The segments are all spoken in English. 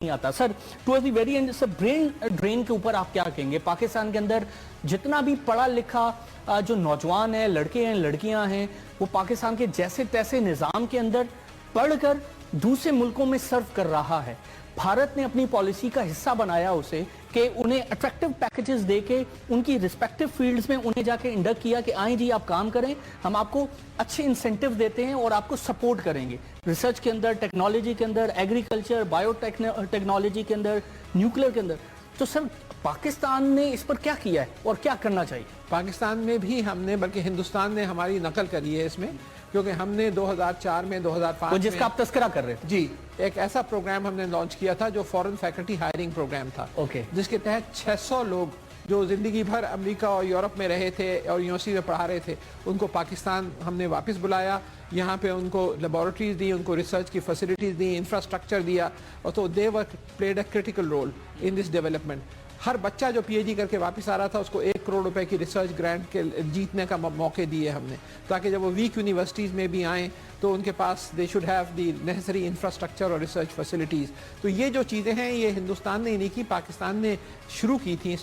नहीं आता। Sir, towards the very and, sir brain drain के ऊपर आप क्या कहेंगे? पाकिस्तान के अंदर जितना भी पढ़ा लिखा जो नौजवान है, लड़के हैं, लड़कियां हैं, वो पाकिस्तान के जैसे तैसे निज़ाम के अंदर पढ़कर दूसरे मुल्कों में सर्व कर रहा है। भारत ने अपनी पॉलिसी का हिस्सा बनाया उसे कि उन्हें अट्रैक्टिव पैकेजेस देके उनकी रिस्पेक्टिव फील्ड्स में उन्हें जाके इंडक्ट किया कि आए जी आप काम करें, हम आपको अच्छे इंसेंटिव देते हैं और आपको सपोर्ट करेंगे रिसर्च के अंदर, टेक्नोलॉजी के अंदर, एग्रीकल्चर, बायोटेक्नोलॉजी के अंदर, न्यूक्लियर के अंदर। तो सर पाकिस्तान ने इस पर क्या किया है और क्या करना चाहिए? पाकिस्तान में भी हमने, बल्कि हिंदुस्तान ने हमारी नकल करी है इसमें, क्योंकि हमने 2004 में 2005 में, जिसका आप तस्करा कर रहे थे जी, एक ऐसा प्रोग्राम हमने लॉन्च किया था जो फॉरेन फैकल्टी हायरिंग प्रोग्राम था, जिसके तहत 600 लोग जो ज़िंदगी भर अमेरिका और यूरोप में रहे थे और यूनिवर्सिटी में पढ़ा रहे थे, उनको पाकिस्तान हमने वापस बुलाया। यहाँ पे उनको लेबॉरेटरीज दी, उनको रिसर्च की फैसिलिटीज़ दी, इंफ्रास्ट्रक्चर दिया, और तो they were played a critical role in this development. हर बच्चा जो पीएचडी करके वापस आ रहा था उसको 1 करोड़ रुपए की रिसर्च ग्रांट के जीतने का मौके दिए हमने, ताकि जब वो वीक यूनिवर्सिटीज़ में भी आएँ तो उनके पास they should have the necessary infrastructure और रिसर्च फैसिलिटीज़। तो ये जो चीज़ें हैं ये हिंदुस्तान ने नहीं की, पाकिस्तान ने शुरू की थी,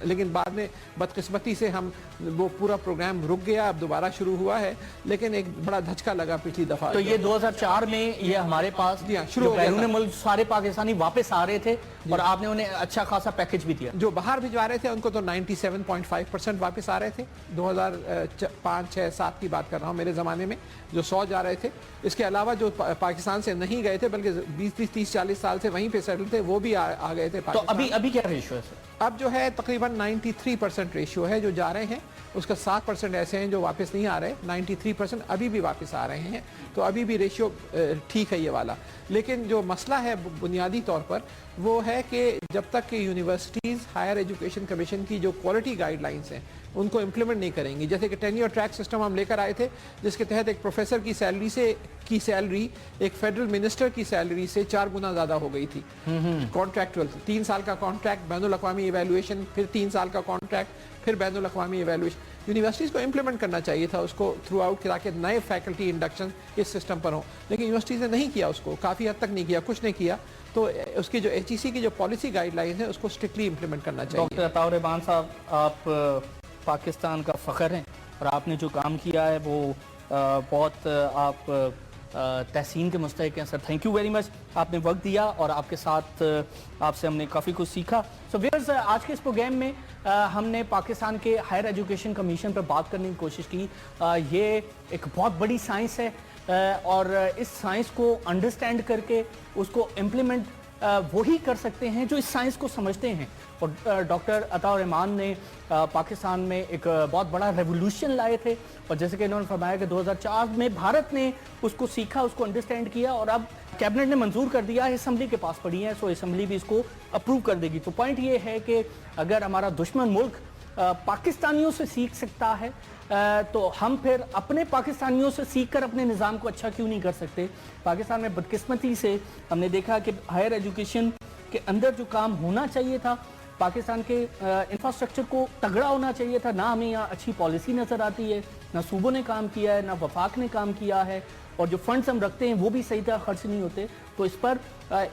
लेकिन बाद में बदकिस्मती से हम वो पूरा प्रोग्राम रुक गया, अब दोबारा शुरू हुआ है, लेकिन एक बड़ा धचका लगा पिछली दफ़ा। तो ये 2004 में ये हमारे पास शुरू बैरून मुल्क सारे पाकिस्तानी वापस आ रहे थे और आपने उन्हें अच्छा खासा पैकेज भी दिया। जो बाहर भिजवा रहे थे उनको तो 97.5% वापस आ रहे थे। 2005, 6, 7 की बात कर रहा हूँ, मेरे ज़माने में जो 100 जा रहे थे। इसके अलावा जो पाकिस्तान से नहीं गए थे बल्कि 20, 30, 40 साल से वहीं पे सेटल थे, वो भी आ गए थे पाकिस्तान। तो अभी क्या रेशियो है सर? अब जो है तकरीबन 93% रेशियो है जो जा रहे हैं, उसका 7% ऐसे हैं जो वापस नहीं आ रहे, 93% अभी भी वापस आ रहे हैं। तो अभी भी रेशियो ठीक है ये वाला। लेकिन जो मसला है बुनियादी तौर पर वो है कि जब तक कि यूनिवर्सिटीज़ हायर एजुकेशन कमीशन की जो क्वालिटी गाइडलाइंस हैं उनको इम्प्लीमेंट नहीं करेंगी, जैसे कि टेन्योर ट्रैक सिस्टम हम लेकर आए थे, जिसके तहत एक प्रोफेसर की सैलरी एक फेडरल मिनिस्टर की सैलरी से 4 गुना ज़्यादा हो गई थी। कॉन्ट्रैक्चुअल 3 साल का कॉन्ट्रैक्ट, बैनुल अक़वामी इवैल्यूएशन, फिर 3 साल का कॉन्ट्रैक्ट, फिर बैनुल अक़वामी इवैल्यूएशन। यूनिवर्सिटीज़ को इम्प्लीमेंट करना चाहिए था उसको थ्रू आउट, ताकि नए फैकल्टी इंडक्शन इस सिस्टम पर हो, लेकिन यूनिवर्सिटीज़ ने नहीं किया उसको, काफ़ी हद तक नहीं किया, कुछ नहीं किया। तो उसकी जो HEC की जो पॉलिसी गाइडलाइन है उसको स्ट्रिक्टली इम्प्लीमेंट करना चाहिए। डॉक्टर अताउर रहमान साहब, आप पाकिस्तान का फ़ख्र हैं और आपने जो काम किया है वो बहुत आप तहसीन के मुस्तहिक हैं sir. Thank you very much, आपने वक्त दिया और आपके साथ आपसे हमने काफ़ी कुछ सीखा। सो व्यूअर्स, आज के इस प्रोग्राम में हमने पाकिस्तान के हायर एजुकेशन कमीशन पर बात करने की कोशिश की। ये एक बहुत बड़ी साइंस है और इस साइंस को अंडरस्टैंड करके उसको इम्प्लीमेंट वही कर सकते हैं जो इस साइंस को समझते हैं। और डॉक्टर अताउर रहमान ने पाकिस्तान में एक बहुत बड़ा रेवोल्यूशन लाए थे, और जैसे कि इन्होंने फरमाया कि 2004 में भारत ने उसको सीखा, उसको अंडरस्टैंड किया और अब कैबिनेट ने मंजूर कर दिया, असम्बली के पास पड़ी है, सो असम्बली भी इसको अप्रूव कर देगी। तो पॉइंट ये है कि अगर हमारा दुश्मन मुल्क पाकिस्तानियों से सीख सकता है तो हम फिर अपने पाकिस्तानियों से सीख कर अपने निज़ाम को अच्छा क्यों नहीं कर सकते? पाकिस्तान में बदकिस्मती से हमने देखा कि हायर एजुकेशन के अंदर जो काम होना चाहिए था, पाकिस्तान के इंफ्रास्ट्रक्चर को तगड़ा होना चाहिए था, ना हमें यहाँ अच्छी पॉलिसी नज़र आती है, ना सूबों ने काम किया है, ना वफाक ने काम किया है, और जो फंड्स हम रखते हैं वो भी सही तरह खर्च नहीं होते। तो इस पर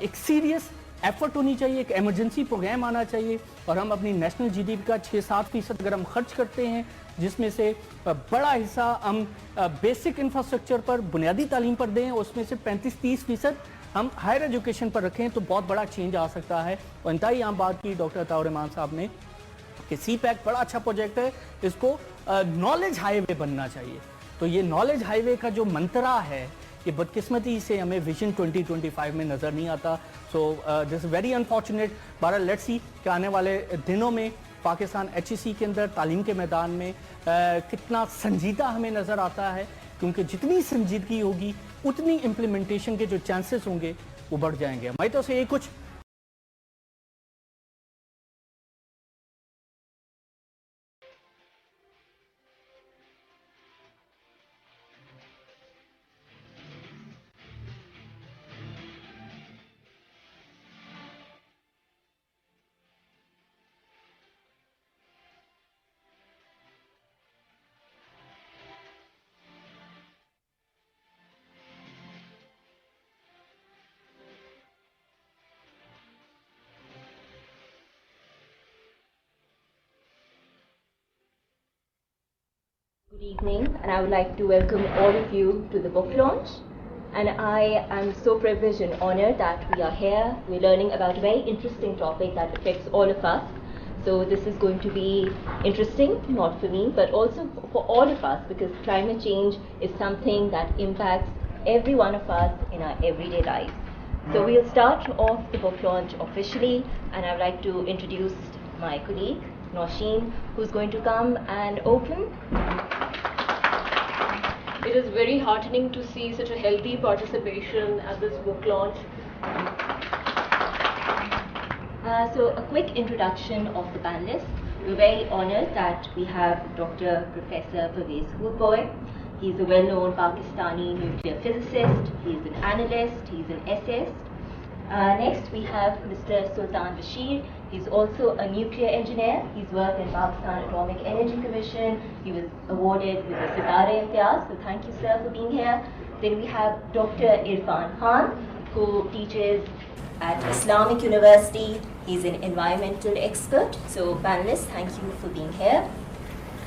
एक सीरियस एफर्ट होनी चाहिए, एक एमरजेंसी प्रोग्राम आना चाहिए, और हम अपनी नेशनल GDP का 6-7% अगर हम खर्च करते हैं, जिसमें से बड़ा हिस्सा हम बेसिक इंफ्रास्ट्रक्चर पर, बुनियादी तालीम पर दें, उसमें से 35-30% हम हायर एजुकेशन पर रखें, तो बहुत बड़ा चेंज आ सकता है। और इंतहाई यहाँ बात की डॉक्टर अताउर रहमान साहब ने कि CPAC बड़ा अच्छा प्रोजेक्ट है, इसको नॉलेज हाईवे बनना चाहिए। तो ये नॉलेज हाईवे का जो मंत्रा है ये बदकिस्मती से हमें विजन 2025 में नज़र नहीं आता। So this very unfortunate. बहरहाल लेट्स सी कि आने वाले दिनों में पाकिस्तान HEC के अंदर तालीम के मैदान में कितना संजीदा हमें नज़र आता है, क्योंकि जितनी संजीदगी होगी उतनी इम्प्लीमेंटेशन के जो चांसेस होंगे वो बढ़ जाएंगे। हमारी तो से ये कुछ Evening, and I would like to welcome all of you to the book launch. And I am so privileged and honored that we are here. We're learning about a very interesting topic that affects all of us. So this is going to be interesting, not for me, but also for all of us, because climate change is something that impacts every one of us in our everyday lives. So we'll start off the book launch officially, and I would like to introduce my colleague, Nausheen, who's going to come and open. It is very heartening to see such a healthy participation at this book launch. So a quick introduction of the panelists. We're very honored that we have Dr. Professor Pervez Hoolboy. He's a well-known Pakistani nuclear physicist. He's an analyst. He's an essayist. Next, we have Mr. Sultan Bashir. He's also a nuclear engineer. He's worked in Pakistan Atomic Energy Commission. He was awarded with the Sitare Imtiaz, so thank you, sir, for being here. Then we have Dr. Irfan Khan, who teaches at Islamic University. He's an environmental expert. So, panelists, thank you for being here.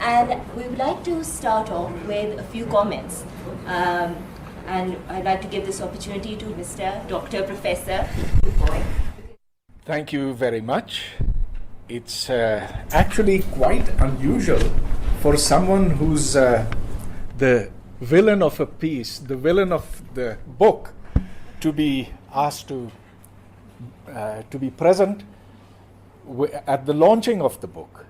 And we would like to start off with a few comments. And I'd like to give this opportunity to Mr. Dr. Professor Hoolboy. Thank you very much. It's actually quite unusual for someone who's the villain of a piece, the villain of the book, to be asked to be present at the launching of the book.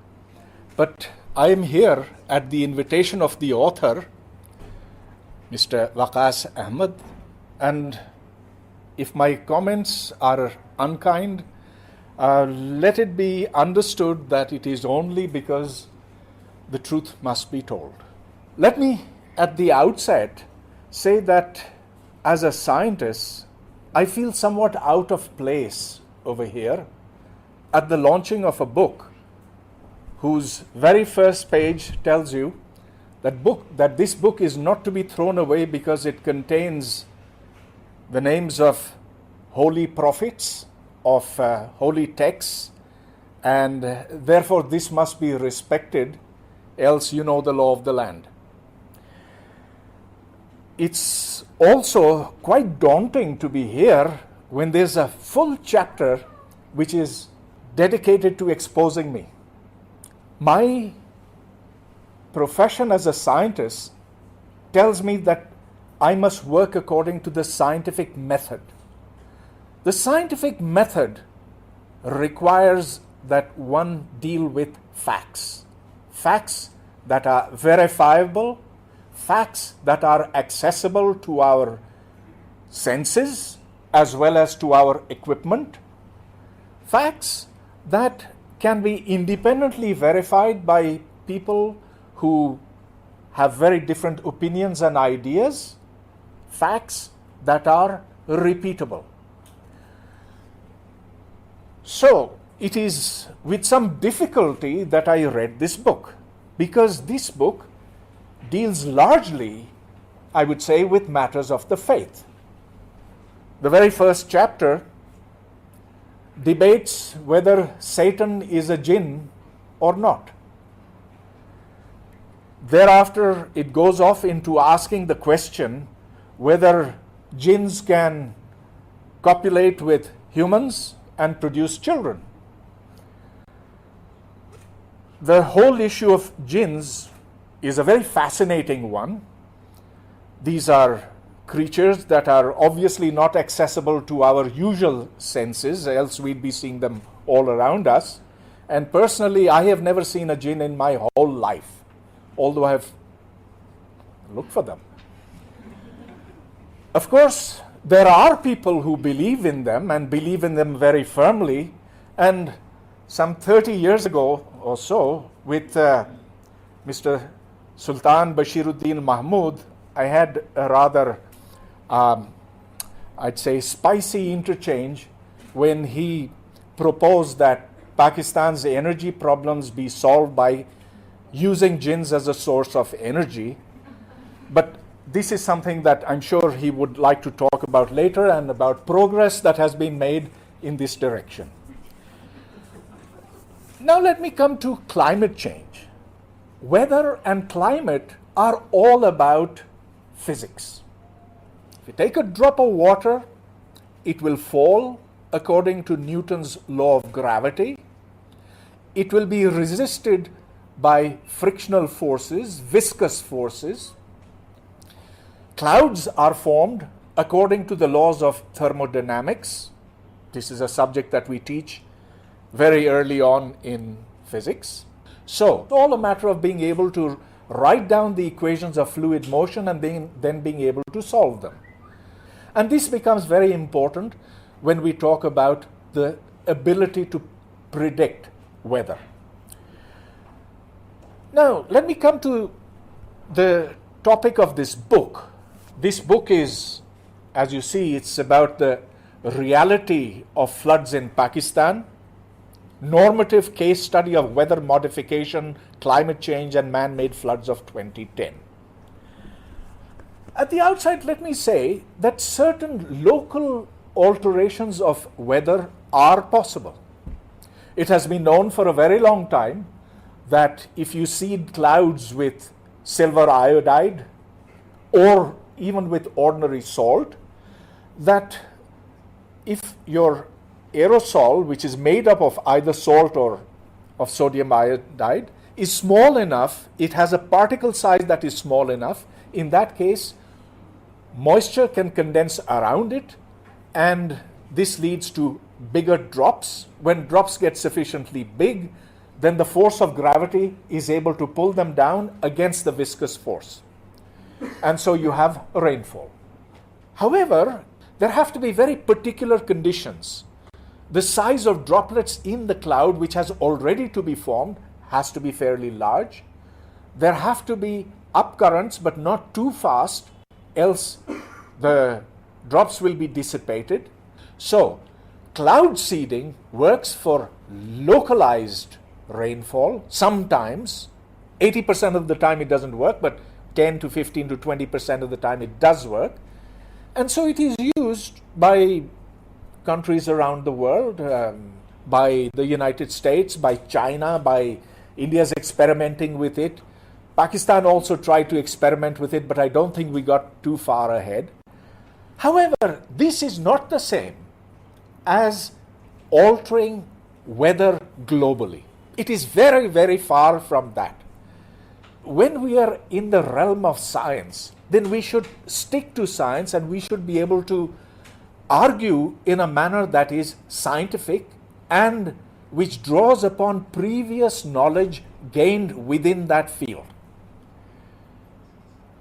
But I am here at the invitation of the author, Mr. Waqas Ahmed, and if my comments are unkind, let it be understood that it is only because the truth must be told. Let me, at the outset, say that as a scientist, I feel somewhat out of place over here at the launching of a book whose very first page tells you that this book is not to be thrown away because it contains the names of holy prophets, of holy texts, and therefore this must be respected, else you know the law of the land. It's also quite daunting to be here when there's a full chapter which is dedicated to exposing me. My profession as a scientist tells me that I must work according to the scientific method. The scientific method requires that one deal with facts. Facts that are verifiable, facts that are accessible to our senses as well as to our equipment, facts that can be independently verified by people who have very different opinions and ideas, facts that are repeatable. So, it is with some difficulty that I read this book, because this book deals largely, I would say, with matters of the faith. The very first chapter debates whether Satan is a jinn or not. Thereafter, it goes off into asking the question whether jinns can copulate with humans and produce children. The whole issue of jinns is a very fascinating one. These are creatures that are obviously not accessible to our usual senses, else we'd be seeing them all around us. And personally, I have never seen a jinn in my whole life, although I have looked for them. Of course, there are people who believe in them and believe in them very firmly, and some 30 years ago or so, with Mr. Sultan Bashiruddin Mahmud, I had a rather, I'd say, spicy interchange when he proposed that Pakistan's energy problems be solved by using jinns as a source of energy. But this is something that I'm sure he would like to talk about later, and about progress that has been made in this direction. Now let me come to climate change. Weather and climate are all about physics. If you take a drop of water, it will fall according to Newton's law of gravity. It will be resisted by frictional forces, viscous forces. Clouds are formed according to the laws of thermodynamics. This is a subject that we teach very early on in physics. So, it's all a matter of being able to write down the equations of fluid motion and then being able to solve them. And this becomes very important when we talk about the ability to predict weather. Now, let me come to the topic of this book. This book is, as you see, it's about the reality of floods in Pakistan, normative case study of weather modification, climate change, and man-made floods of 2010. At the outset, let me say that certain local alterations of weather are possible. It has been known for a very long time that if you seed clouds with silver iodide or even with ordinary salt, that if your aerosol, which is made up of either salt or of sodium iodide, is small enough, it has a particle size that is small enough, in that case, moisture can condense around it, and this leads to bigger drops. When drops get sufficiently big, then the force of gravity is able to pull them down against the viscous force. And so you have rainfall. However, there have to be very particular conditions. The size of droplets in the cloud, which has already to be formed, has to be fairly large. There have to be upcurrents, but not too fast, else the drops will be dissipated. So, cloud seeding works for localized rainfall. Sometimes, 80% of the time it doesn't work, but 10 to 15 to 20% of the time it does work. And so it is used by countries around the world, by the United States, by China, by India's experimenting with it. Pakistan also tried to experiment with it, but I don't think we got too far ahead. However, this is not the same as altering weather globally. It is very, very far from that. When we are in the realm of science, then we should stick to science and we should be able to argue in a manner that is scientific and which draws upon previous knowledge gained within that field.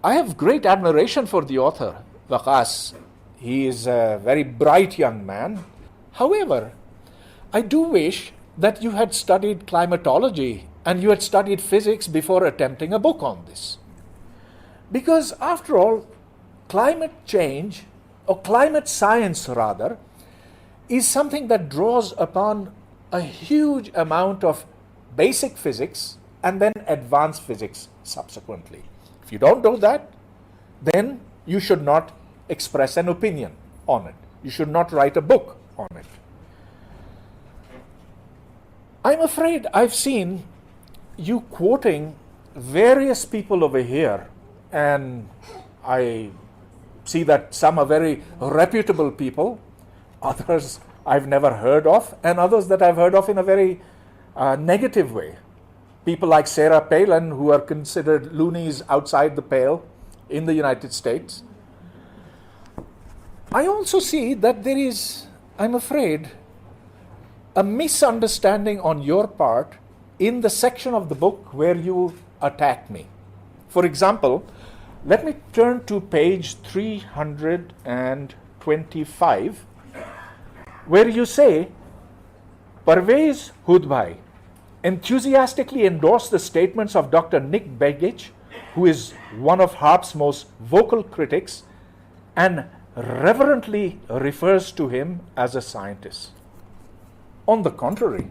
I have great admiration for the author, Waqas. He is a very bright young man. However, I do wish that you had studied climatology and you had studied physics before attempting a book on this. Because after all, climate change, or climate science rather, is something that draws upon a huge amount of basic physics and then advanced physics subsequently. If you don't do that, then you should not express an opinion on it. You should not write a book on it. I'm afraid I've seen you quoting various people over here, and I see that some are very reputable people, others I've never heard of, and others that I've heard of in a very negative way. People like Sarah Palin, who are considered loonies outside the pale in the United States. I also see that there is, I'm afraid, a misunderstanding on your part in the section of the book where you attack me. For example, let me turn to page 325, where you say, Parvez Hudbhai enthusiastically endorsed the statements of Dr. Nick Begich, who is one of HARP's most vocal critics, and reverently refers to him as a scientist. On the contrary,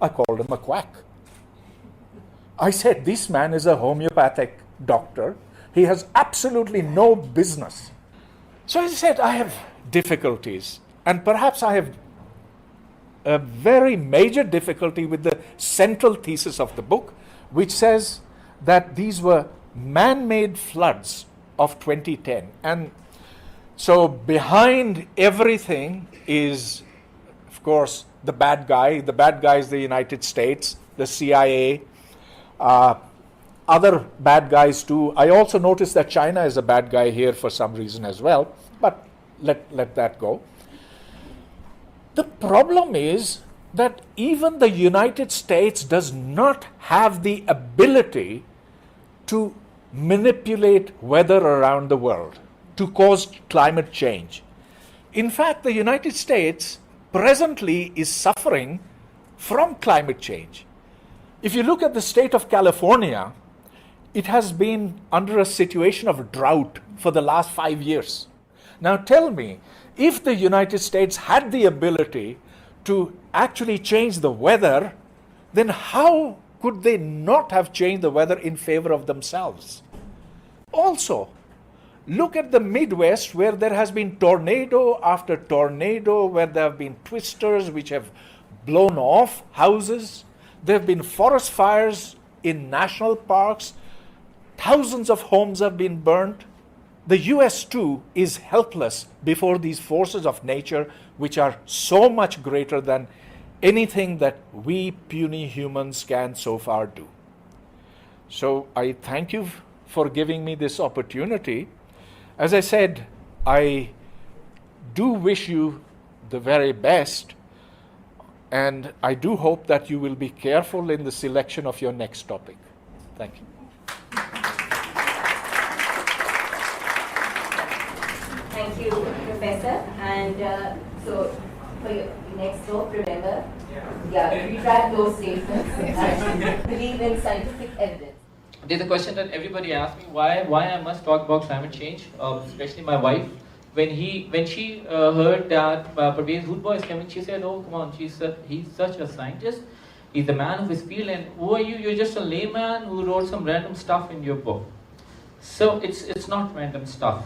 I called him a quack. I said, this man is a homeopathic doctor. He has absolutely no business. So I said, I have difficulties, and perhaps I have a very major difficulty with the central thesis of the book, which says that these were man-made floods of 2010. And so behind everything is, of course, the bad guy. The bad guy is the United States, the CIA, other bad guys too. I also noticed that China is a bad guy here for some reason as well, but let that go. The problem is that even the United States does not have the ability to manipulate weather around the world, to cause climate change. In fact, the United States presently is suffering from climate change. If you look at the state of California, it has been under a situation of drought for the last 5 years. Now tell me, if the United States had the ability to actually change the weather, then how could they not have changed the weather in favor of themselves? Also, look at the Midwest, where there has been tornado after tornado, where there have been twisters which have blown off houses. There have been forest fires in national parks. Thousands of homes have been burnt. The US too is helpless before these forces of nature, which are so much greater than anything that we puny humans can so far do. So I thank you for giving me this opportunity. As I said, I do wish you the very best, and I do hope that you will be careful in the selection of your next topic. Thank you. Thank you, Professor. And so, for your next talk, remember, retract those statements and believe in scientific evidence. There's a question that everybody asks me, why I must talk about climate change, especially my wife. When she heard that Parvez Hoodboy is coming, she said, "Oh, come on, he's such a scientist. He's the man of his field, and who are you? You're just a layman who wrote some random stuff in your book." So it's not random stuff.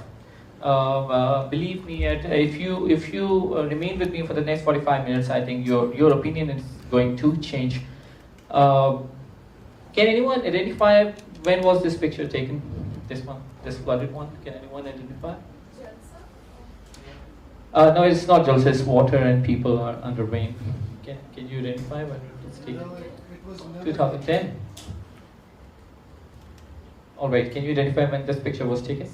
Believe me, if you remain with me for the next 45 minutes, I think your opinion is going to change. Can anyone identify when was this picture taken? This one, this flooded one. Can anyone identify? No, it's not Jalsa. It's water and people are under rain. Can you identify when it's taken? No, it was 2010. All right. Can you identify when this picture was taken?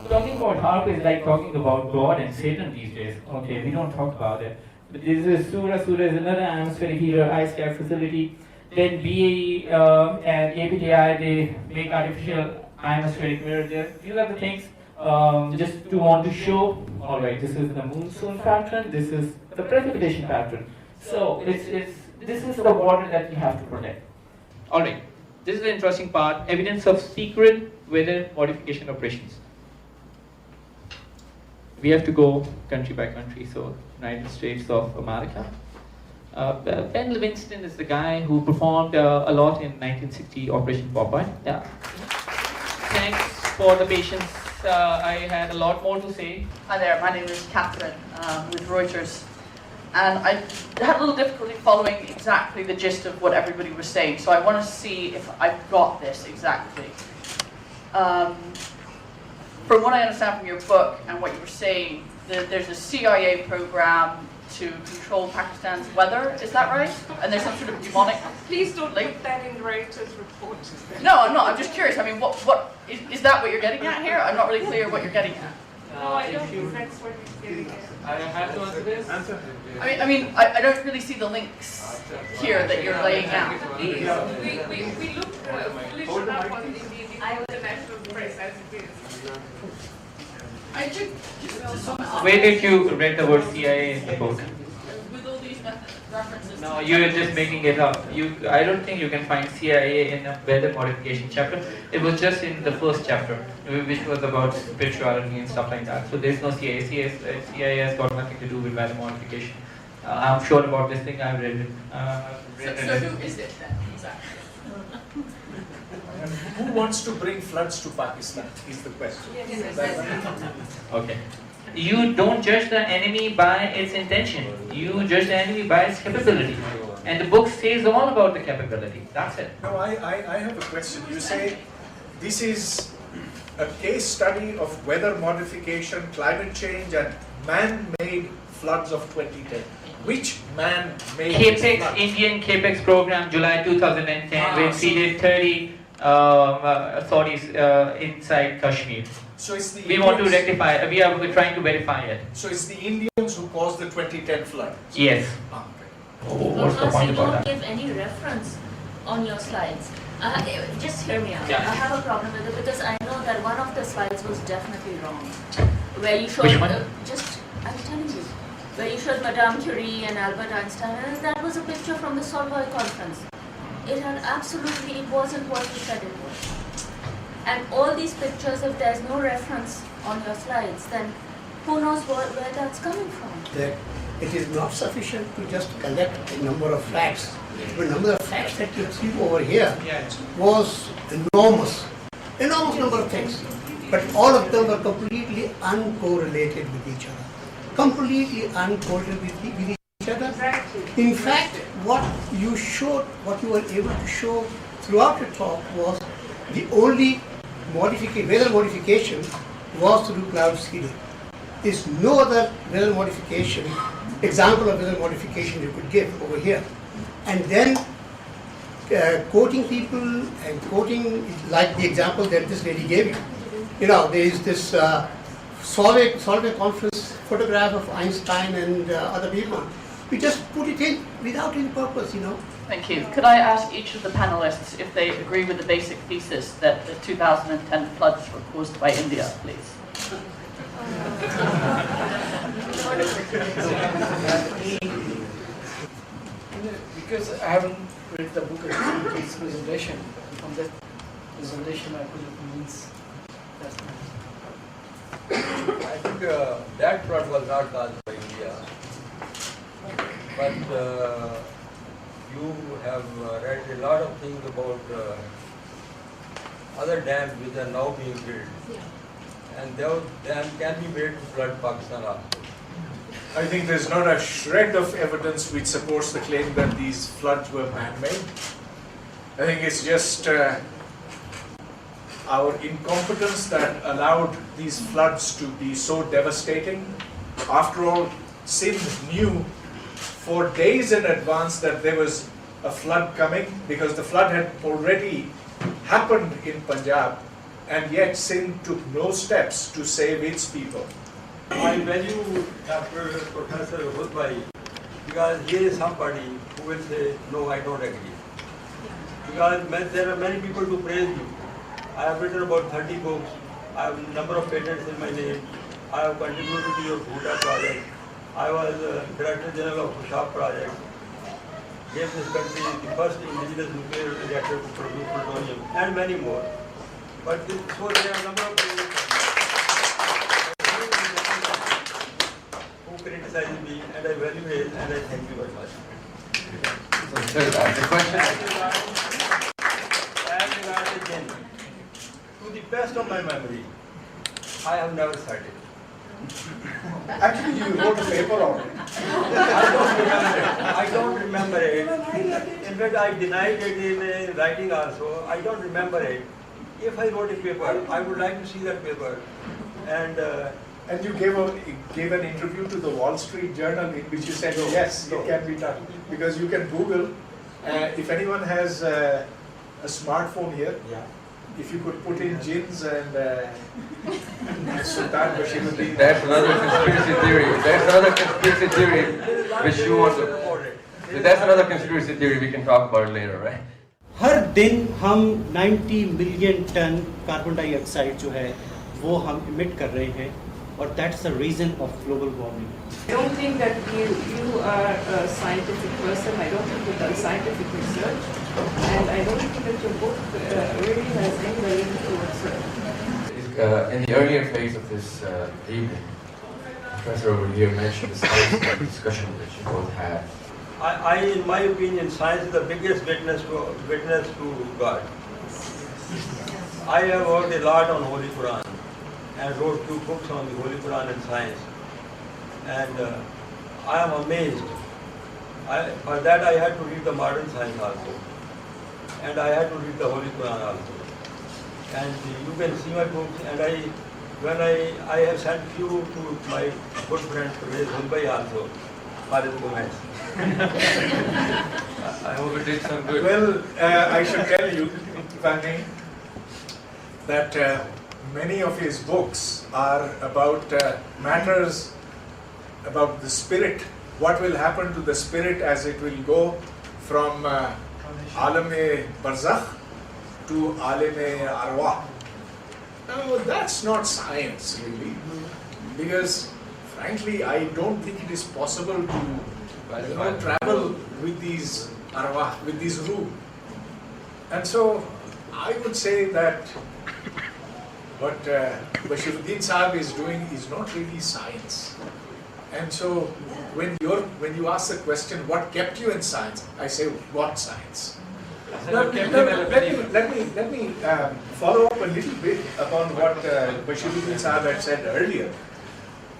Talking about harp is like talking about God and Satan these days. Okay, we don't talk about it. But this is Surah is another atmospheric heater, ice cap facility. Then BAE and APTI, they make artificial atmospheric mirror there. These are the things just to want to show. Alright, this is the monsoon pattern, this is the precipitation pattern. So this is the water that we have to protect. Alright, this is the interesting part, evidence of secret weather modification operations. We have to go country by country, so United States of America. Ben Livingston is the guy who performed a lot in 1960 Operation Popeye. Yeah. Thanks for the patience. I had a lot more to say. Hi there, my name is Catherine with Reuters. And I had a little difficulty following exactly the gist of what everybody was saying, so I want to see if I've got this exactly. From what I understand from your book and what you were saying, there's a CIA program to control Pakistan's weather, is that right? And there's some sort of demonic... Please don't link? put that in Reuters report. No, I'm not. I'm just curious. I mean, what is that what you're getting at here? I'm not really clear what you're getting at. No, I don't think that's what he's getting at. I have to answer this? I mean, I don't really see the links here that you're laying out. Please, we look foolish enough on the international press as it is. I should Where did you read the word CIA in the book? with all these references. No, you're just making it up. I don't think you can find CIA in a weather modification chapter. It was just in the first chapter, which was about spirituality and stuff like that. So there's no CIA. CIA has got nothing to do with weather modification. I'm sure about this thing. I've read it. So who is it then? Exactly. Who wants to bring floods to Pakistan is the question. Okay. you don't judge the enemy by its intention. You judge the enemy by its capability. And the book says all about the capability. That's it. No, I have a question. You say this is a case study of weather modification, climate change, and man-made floods of 2010. Which man-made Capex, floods? Indian Capex program, July 2010, when we did 30 authorities inside Kashmir. So it's the We want to Indians- rectify it. We're trying to verify it. So it's the Indians who caused the 2010 flood. Yes. Ah, okay. What's the Because point you about don't that? give any reference on your slides. Just hear me out. Yeah. I have a problem with it because I know that one of the slides was definitely wrong. Where you showed, Which one? I'm telling you, where you showed Madame Curie and Albert Einstein, and that was a picture from the Solvay conference. It wasn't what you said it was. And all these pictures, if there's no reference on your slides, then who knows where that's coming from? That it is not sufficient to just collect a number of facts. The number of facts that you see over here was enormous number of things. But all of them were completely uncorrelated with each other. Completely uncorrelated with each other. In fact, what you were able to show throughout your talk was the only weather modification was through cloud seeding. There's no other weather modification, example of weather modification you could give over here. And then quoting people and quoting, like the example that this lady gave you. You know, there is this Solvay conference photograph of Einstein and other people. We just put it in without any purpose, you know. Thank you. Could I ask each of the panelists if they agree with the basic thesis that the 2010 floods were caused by India, please? Because I haven't read the book of his presentation, from that presentation I could means that's I think that flood was not caused by India, but you have read a lot of things about other dams which are now being built, and those dams can be made to flood Pakistan also. I think there's not a shred of evidence which supports the claim that these floods were man-made. I think it's just our incompetence that allowed these floods to be so devastating. After all, Sindh knew for days in advance that there was a flood coming because the flood had already happened in Punjab, and yet Sindh took no steps to save its people. I value Dr. Professor Hudbai because he is somebody who will say, no, I don't agree. Because there are many people to praise you. I have written about 30 books. I have a number of patents in my name. I have contributed to your Bhuta project. I was Director General of Pushap project. Gave this country the first indigenous nuclear reactor to produce plutonium, and many more. But so there are a number of people who criticize me, and I value it, and I thank you very much. The question As regards the gin, to the best of my memory, I have never said it. Actually, you wrote a paper on it. I don't remember it. In fact, I denied it in writing also. I don't remember it. If I wrote a paper, I would like to see that paper. And you gave an interview to the Wall Street Journal in which you said, yes, it can be done. Because you can Google, if anyone has a smartphone here, if you could put in gins and Sultan Bashiruddin. That's another conspiracy theory. That's another conspiracy theory which you want to. That's another conspiracy theory we can talk about later, right? हर दिन हम 90 million ton carbon dioxide जो है वो हम emit कर रहे हैं और that's the reason of global warming. I don't think that you are a scientific person. I don't think you've done scientific research, and I don't think that your book really has any relevance towards it. In the earlier phase of this evening, Professor over here mentioned the science discussion that you both had. In my opinion, science is the biggest witness to God. I have worked a lot on Holy Quran, and wrote 2 books on the Holy Quran and science. And I am amazed. For that I had to read the modern science also. And I had to read the Holy Quran also. And you can see my books, and when I have sent few to my good friend Pervez Hulbai also, Khalid Gomez. I hope it did some good. Well, I should tell you, if I may, that many of his books are about matters about the spirit, what will happen to the spirit as it will go from Alam-e-Barzakh to Alam-e-Arwah. Now, that's not science, really, because frankly, I don't think it is possible to travel with these arwah, with these ruh. And so, I would say that what Bashiruddin Sahib is doing is not really science. And so, when you ask the question, what kept you in science? I say, what science? Now, let me follow up a little bit upon what Bashiruddin Sahib had said earlier.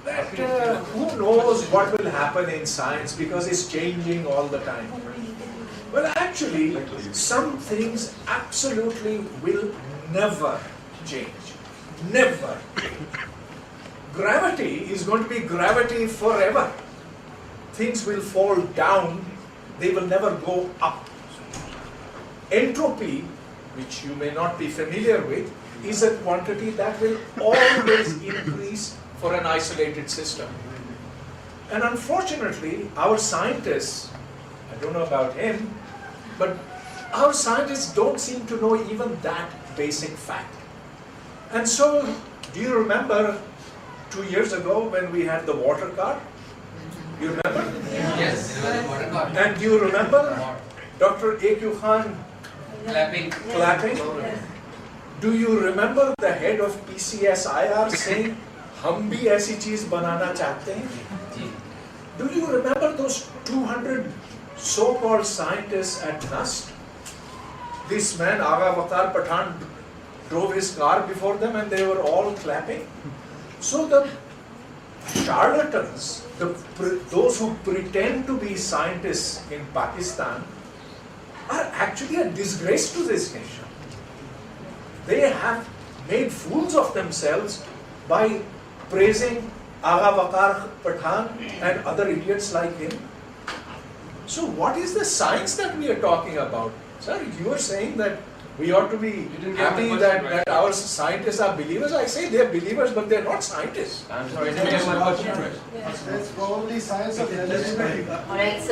That who knows what will happen in science because it's changing all the time. Well, actually, some things absolutely will never change. Never. Gravity is going to be gravity forever. Things will fall down, they will never go up. Entropy, which you may not be familiar with, is a quantity that will always increase for an isolated system. And unfortunately, our scientists, I don't know about him, but our scientists don't seem to know even that basic fact. And so, do you remember 2 years ago when we had the water card? You remember? Yes, it was a water card. And do you remember Dr. A.Q. Khan Clapping. Do you remember the head of PCSIR saying, "Hum bhi aisi cheez banana chahte hain"? Do you remember those 200 so-called scientists at NUST? This man, Agha Waqar Pathan, drove his car before them and they were all clapping. So the charlatans, those who pretend to be scientists in Pakistan, are actually a disgrace to this nation. They have made fools of themselves by praising Agha Waqar Pathan and other idiots like him. So what is the science that we are talking about? Sir, you are saying that we ought to be happy that our scientists are believers. I say they are believers, but they are not scientists. I'm sorry, I didn't get my question right. That's probably science of relativity. All right, so